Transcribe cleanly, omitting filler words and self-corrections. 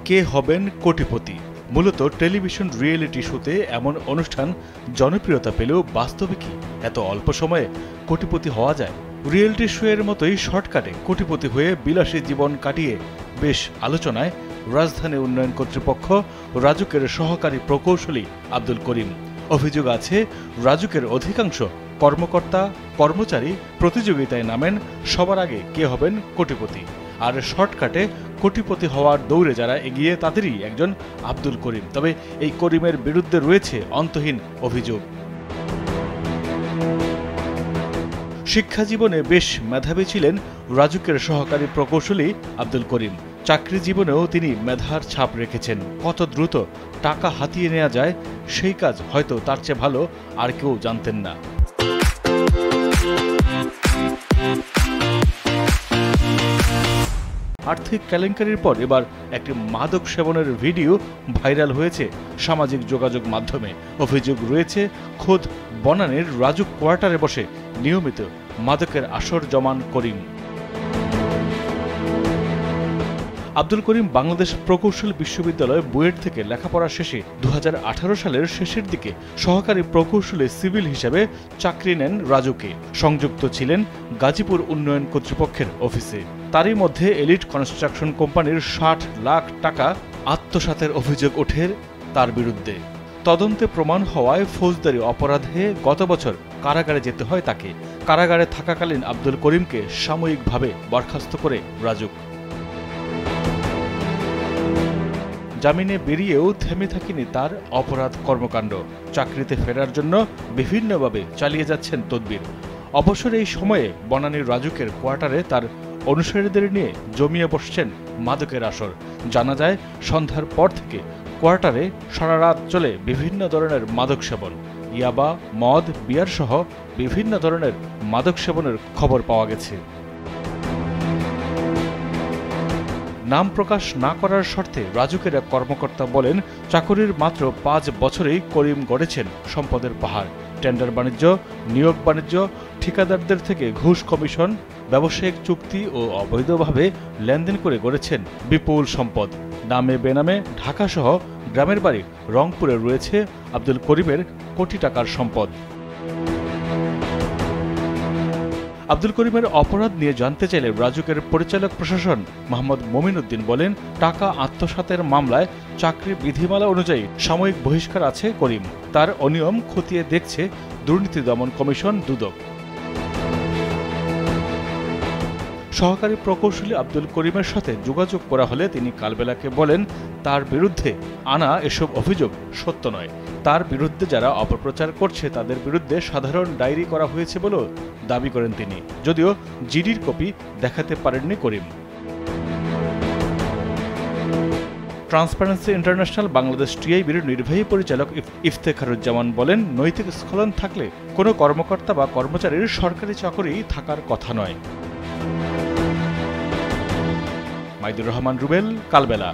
কে হবেন কোটিপতি? মূলত টেলিভিশন রিয়েলিটি শোতে এমন অনুষ্ঠান জনপ্রিয়তা পেলেও বাস্তবে কি এত অল্প সময়ে কোটিপতি হওয়া যায়? রিয়েলিটি শো এর মতোই শর্টকাটে কোটিপতি হয়ে বিলাসী জীবন কাটিয়ে বেশ আলোচনায় রাজধানী উন্নয়ন কর্তৃপক্ষ রাজুকের সহকারী প্রকৌশলী আব্দুল করিম। অভিযোগ আছে, রাজুকের অধিকাংশ কর্মকর্তা কর্মচারী প্রতিযোগিতায় নামেন সবার আগে কে হবেন কোটিপতি, আর শর্টকাটে কোটিপতি হওয়ার দৌড়ে যারা এগিয়ে তাদেরই একজন আব্দুল করিম। তবে এই করিমের বিরুদ্ধে রয়েছে অন্তহীন অভিযোগ। শিক্ষা জীবনে বেশ মেধাবী ছিলেন রাজুকের সহকারী প্রকৌশলী আব্দুল করিম। চাকরি জীবনেও তিনি মেধার ছাপ রেখেছেন। কত দ্রুত টাকা হাতিয়ে নেওয়া যায় সেই কাজ হয়তো তার চেয়ে ভালো আর কেউ জানতেন না। আর্থিক কেলেঙ্কারির পর এবার একটি মাদক সেবনের ভিডিও ভাইরাল হয়েছে সামাজিক যোগাযোগ মাধ্যমে। অভিযোগ রয়েছে, খোদ বনানীর রাজুক কোয়ার্টারে বসে নিয়মিত মাদকের আসর জমান করিম। আব্দুল করিম বাংলাদেশ প্রকৌশল বিশ্ববিদ্যালয় বুয়েট থেকে লেখাপড়া শেষে 2018 সালের শেষের দিকে সহকারী প্রকৌশলী সিভিল হিসেবে চাকরি নেন রাজুকে। সংযুক্ত ছিলেন গাজীপুর উন্নয়ন কর্তৃপক্ষের অফিসে। তারই মধ্যে এলিট কনস্ট্রাকশন কোম্পানির 60 লাখ টাকা আত্মসাতের অভিযোগ ওঠে তার বিরুদ্ধে। তদন্তে প্রমাণ হওয়ায় ফৌজদারি অপরাধে গত বছর কারাগারে যেতে হয় তাকে। কারাগারে থাকাকালীন আব্দুল করিমকে সাময়িকভাবে বরখাস্ত করে রাজুক। জামিনে বেরিয়েও থেমে থাকেনি তার অপরাধ কর্মকাণ্ড। চাকরিতে ফেরার জন্য বিভিন্নভাবে চালিয়ে যাচ্ছেন তদবির। অবসর এই সময়ে বনানীর রাজুকের কোয়ার্টারে তার অনুসারীদের নিয়ে জমিয়ে বসছেন মাদকের আসর। জানা যায়, সন্ধ্যার পর থেকে কোয়ার্টারে সারা রাত চলে বিভিন্ন ধরনের মাদক সেবন। ইয়াবা, মদ, বিয়ার সহ বিভিন্ন ধরনের মাদক সেবনের খবর পাওয়া গেছে। নাম প্রকাশ না করার শর্তে রাজুকের এক কর্মকর্তা বলেন, চাকরির মাত্র 5 বছরেই করিম গড়েছেন সম্পদের পাহাড়। টেন্ডার বাণিজ্য, নিয়োগ বাণিজ্য, ঠিকাদারদের থেকে ঘুষ কমিশন, ব্যবসায়িক চুক্তি ও অবৈধভাবে লেনদেন করে গড়েছেন বিপুল সম্পদ। নামে বেনামে ঢাকাসহ গ্রামের বাড়ি রংপুরে রয়েছে আব্দুল করিমের কোটি টাকার সম্পদ। আব্দুল করিমের অপরাধ নিয়ে জানতে চাইলে রাজুকের পরিচালক প্রশাসন মোহাম্মদ মমিন উদ্দিন বলেন, টাকা আত্মসাতের মামলায় চাকরি বিধিমালা অনুযায়ী সাময়িক বহিষ্কার আছে করিম। তার অনিয়ম খতিয়ে দেখছে দুর্নীতি দমন কমিশন দুদক। সহকারী প্রকৌশলী আব্দুল করিমের সাথে যোগাযোগ করা হলে তিনি কালবেলাকে বলেন, তার বিরুদ্ধে আনা এসব অভিযোগ সত্য নয়। তার বিরুদ্ধে যারা অপপ্রচার করছে তাদের বিরুদ্ধে সাধারণ ডায়েরি করা হয়েছে বলেও দাবি করেন তিনি, যদিও জিডির কপি দেখাতে পারেননি করিম। ট্রান্সপারেন্সি ইন্টারন্যাশনাল বাংলাদেশ টিআইবির নির্বাহী পরিচালক ইফতেখারুজ্জামান বলেন, নৈতিক স্খলন থাকলে কোনো কর্মকর্তা বা কর্মচারীর সরকারি চাকরি থাকার কথা নয়। মাইদুর রহমান রুবেল, কালবেলা।